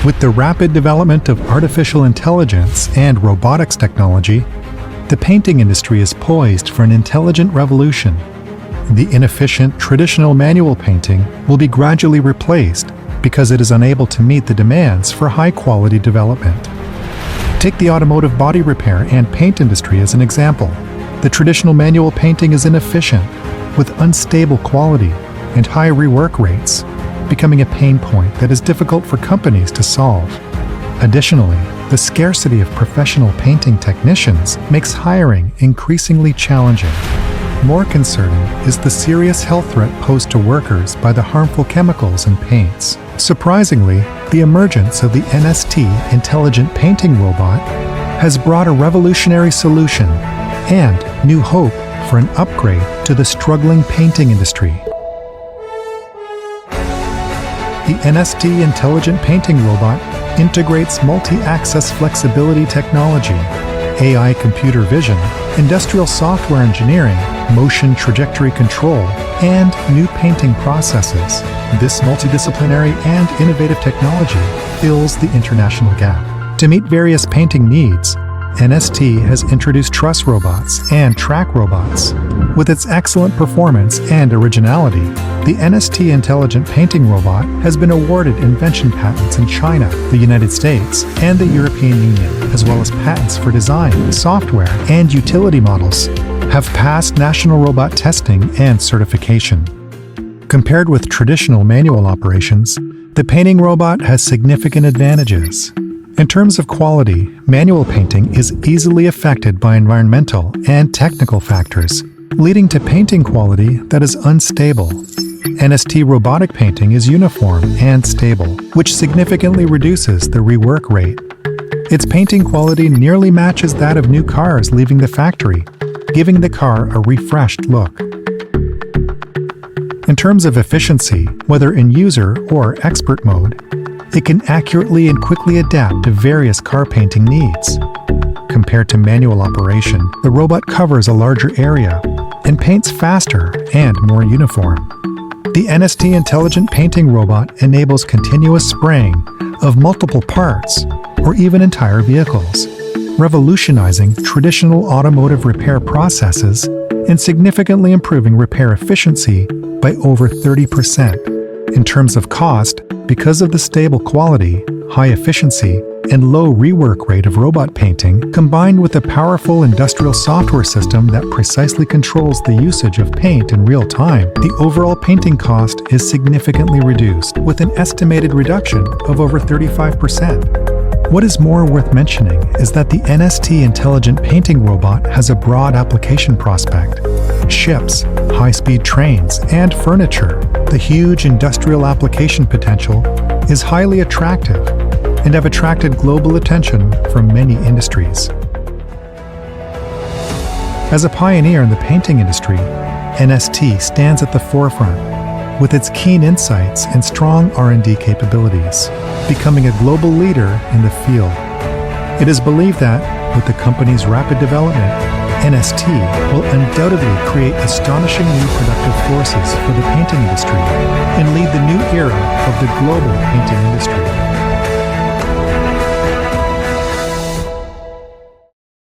With the rapid development of artificial intelligence and robotics technology, the painting industry is poised for an intelligent revolution. The inefficient, traditional manual painting will be gradually replaced because it is unable to meet the demands for high-quality development. Take the automotive body repair and paint industry as an example. The traditional manual painting is inefficient, with unstable quality and high rework rates, becoming a pain point that is difficult for companies to solve. Additionally, the scarcity of professional painting technicians makes hiring increasingly challenging. More concerning is the serious health threat posed to workers by the harmful chemicals in paints. Surprisingly, the emergence of the NST intelligent painting robot has brought a revolutionary solution and new hope for an upgrade to the struggling painting industry. The NST intelligent painting robot integrates multi-axis flexibility technology, AI computer vision, industrial software engineering, motion trajectory control, and new painting processes. This multidisciplinary and innovative technology fills the international gap. To meet various painting needs, NST has introduced truss robots and track robots. With its excellent performance and originality, the NST intelligent painting robot has been awarded invention patents in China, the United States, and the European Union, as well as patents for design, software, and utility models have passed national robot testing and certification. Compared with traditional manual operations, the painting robot has significant advantages. In terms of quality, manual painting is easily affected by environmental and technical factors, leading to painting quality that is unstable. NST robotic painting is uniform and stable, which significantly reduces the rework rate. Its painting quality nearly matches that of new cars leaving the factory, giving the car a refreshed look. In terms of efficiency, whether in user or expert mode, it can accurately and quickly adapt to various car painting needs. Compared to manual operation, the robot covers a larger area and paints faster and more uniform. The NST intelligent painting robot enables continuous spraying of multiple parts or even entire vehicles, revolutionizing traditional automotive repair processes and significantly improving repair efficiency by over 30%. In terms of cost, because of the stable quality, high efficiency, and low rework rate of robot painting, combined with a powerful industrial software system that precisely controls the usage of paint in real time, the overall painting cost is significantly reduced, with an estimated reduction of over 35%. What is more worth mentioning is that the NST intelligent painting robot has a broad application prospect. Ships, high-speed trains, and furniture. The huge industrial application potential is highly attractive and have attracted global attention from many industries. As a pioneer in the painting industry, NST stands at the forefront with its keen insights and strong R&D capabilities, becoming a global leader in the field. It is believed that, with the company's rapid development, NST will undoubtedly create astonishing new productive forces for the painting industry and lead the new era of the global painting industry.